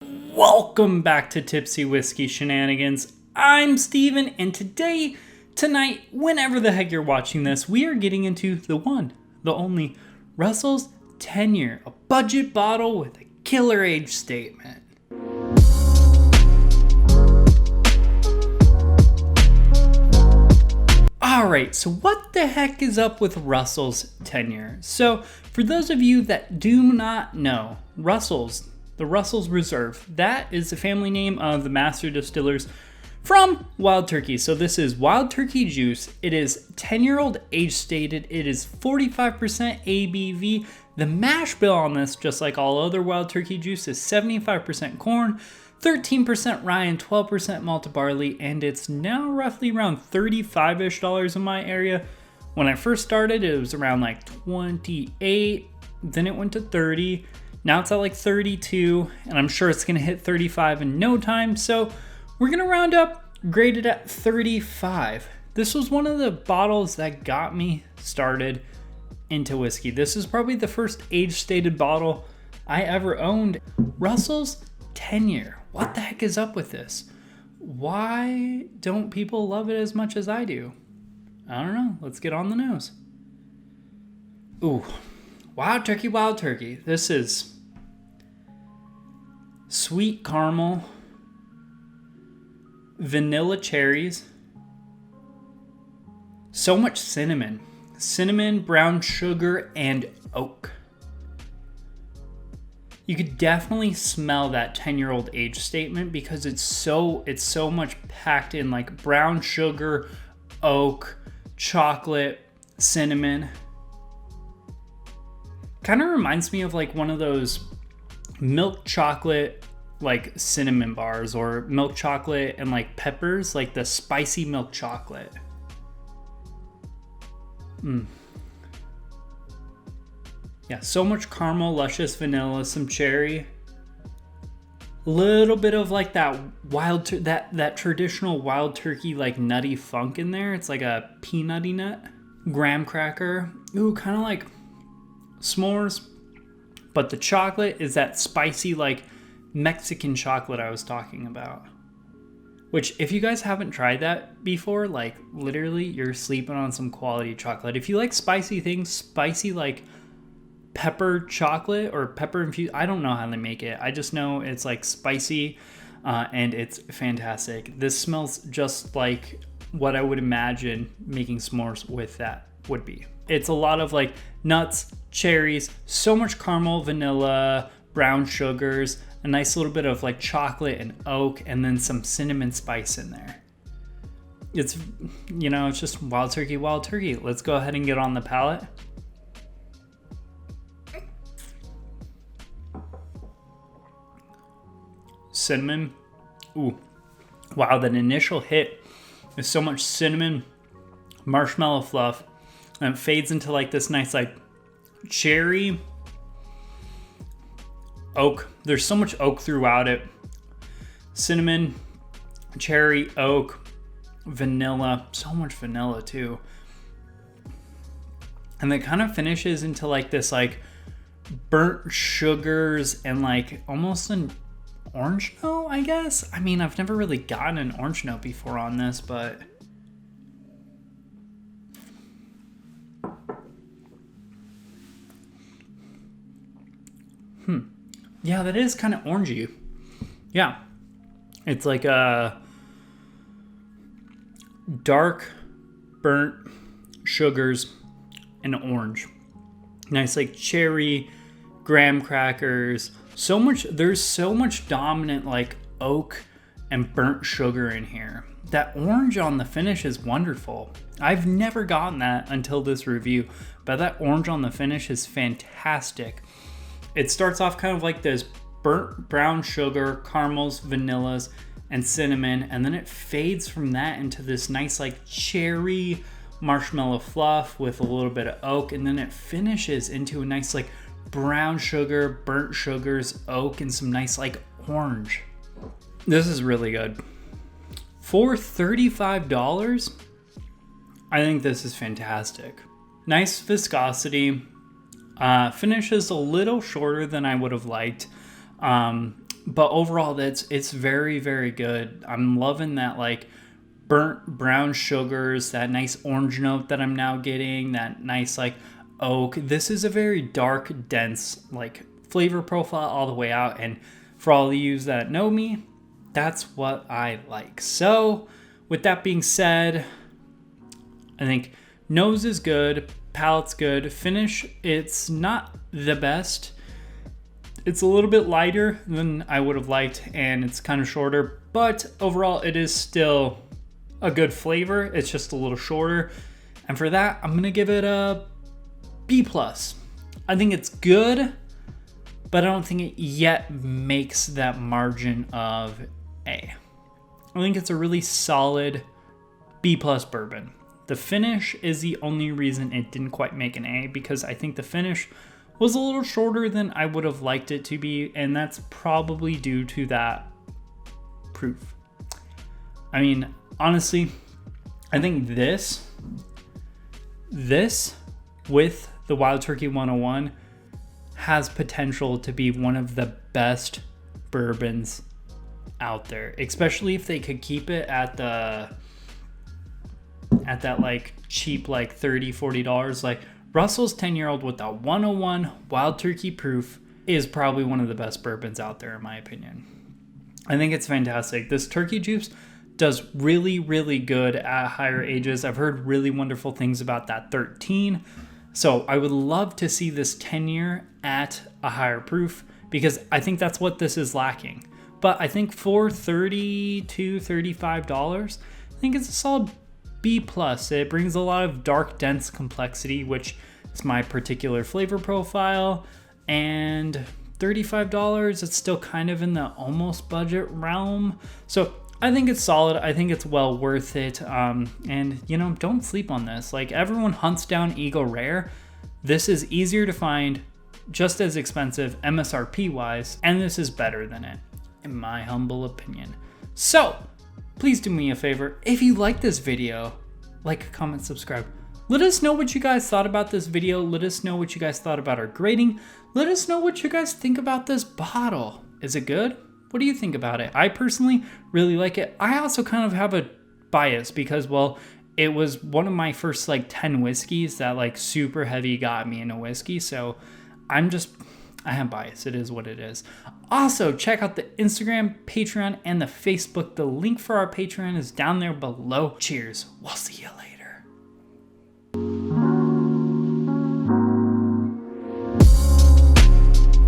Welcome back to Tipsy Whiskey Shenanigans. I'm Steven, and tonight, whenever the heck you're watching this, we are getting into the one, the only, Russell's 10-year, a budget bottle with a killer age statement. Alright, so what the heck is up with Russell's 10-year? So, for those of you that do not know, the Russell's Reserve, that is the family name of the master distillers from Wild Turkey. So this is Wild Turkey juice. It is 10-year-old age stated. It is 45% ABV. The mash bill on this, just like all other Wild Turkey juice, is 75% corn, 13% rye, and 12% malted barley, and it's now roughly around $35-ish in my area. When I first started, it was around like 28, then it went to 30. Now it's at like 32, and I'm sure it's gonna hit 35 in no time, so we're gonna round up, grade it at 35. This was one of the bottles that got me started into whiskey. This is probably the first age-stated bottle I ever owned. Russell's 10-year. What the heck is up with this? Why don't people love it as much as I do? I don't know. Let's get on the nose. Ooh. Wild Turkey, Wild Turkey. This is sweet caramel, vanilla cherries, so much cinnamon, brown sugar, and oak. You could definitely smell that 10-year-old age statement because it's so much packed in, like brown sugar, oak, chocolate, cinnamon. Kind of reminds me of like one of those milk chocolate like cinnamon bars, or milk chocolate and like peppers, like the spicy milk chocolate. Yeah, so much caramel, luscious vanilla, some cherry, a little bit of like that that traditional Wild Turkey like nutty funk in there. It's like a peanutty nut, graham cracker. Ooh, kind of like s'mores, but the chocolate is that spicy like Mexican chocolate I was talking about, which if you guys haven't tried that before, like literally you're sleeping on some quality chocolate. If you like spicy things, spicy like pepper chocolate or pepper infused, I don't know how they make it, I just know it's like spicy, and it's fantastic. This smells just like what I would imagine making s'mores with that would be. It's a lot of like nuts, cherries, so much caramel, vanilla, brown sugars, a nice little bit of like chocolate and oak, and then some cinnamon spice in there. It's, it's just Wild Turkey, Wild Turkey. Let's go ahead and get on the palate. Cinnamon. Ooh. Wow, that initial hit is so much cinnamon, marshmallow fluff, and it fades into like this nice like cherry, oak. There's so much oak throughout it. Cinnamon, cherry, oak, vanilla. So much vanilla too. And it kind of finishes into like this like burnt sugars and like almost an orange note, I guess. I mean, I've never really gotten an orange note before on this, but yeah, that is kind of orangey. Yeah. It's like a dark burnt sugars and orange. Nice like cherry, graham crackers. There's so much dominant like oak and burnt sugar in here. That orange on the finish is wonderful. I've never gotten that until this review, but that orange on the finish is fantastic. It starts off kind of like this burnt brown sugar, caramels, vanillas, and cinnamon, and then it fades from that into this nice like cherry marshmallow fluff with a little bit of oak, and then it finishes into a nice like brown sugar, burnt sugars, oak, and some nice like orange. This is really good. For $35, I think this is fantastic. Nice viscosity. Finish is a little shorter than I would have liked, But overall, it's very, very good. I'm loving that like burnt brown sugars, that nice orange note that I'm now getting, that nice like oak. This is a very dark, dense like flavor profile all the way out. And for all of you that know me, that's what I like. So with that being said, I think nose is good, palate's good, finish, it's not the best. It's a little bit lighter than I would have liked, and it's kind of shorter, but overall it is still a good flavor. It's just a little shorter. And for that, I'm gonna give it a B+. I think it's good, but I don't think it yet makes that margin of A. I think it's a really solid B+ bourbon. The finish is the only reason it didn't quite make an A, because I think the finish was a little shorter than I would have liked it to be, and that's probably due to that proof. I mean, honestly, I think this with the Wild Turkey 101 has potential to be one of the best bourbons out there, especially if they could keep it at that like cheap like $30-$40. Like Russell's 10-year-old with the 101 Wild Turkey proof is probably one of the best bourbons out there in my opinion. I think it's fantastic. This turkey juice does really, really good at higher ages. I've heard really wonderful things about that 13. So I would love to see this 10-year at a higher proof, because I think that's what this is lacking. But I think for $30 to $35, I think it's a solid B+. It brings a lot of dark, dense complexity, which is my particular flavor profile. And $35, it's still kind of in the almost budget realm. So I think it's solid. I think it's well worth it. And you know, don't sleep on this. Like everyone hunts down Eagle Rare. This is easier to find, just as expensive MSRP wise, and this is better than it, in my humble opinion. So please do me a favor. If you like this video, like, comment, subscribe. Let us know what you guys thought about this video. Let us know what you guys thought about our grading. Let us know what you guys think about this bottle. Is it good? What do you think about it? I personally really like it. I also kind of have a bias because, well, it was one of my first like 10 whiskeys that like super heavy got me into whiskey. So I have bias. It is what it is. Also, check out the Instagram, Patreon, and the Facebook. The link for our Patreon is down there below. Cheers. We'll see you later.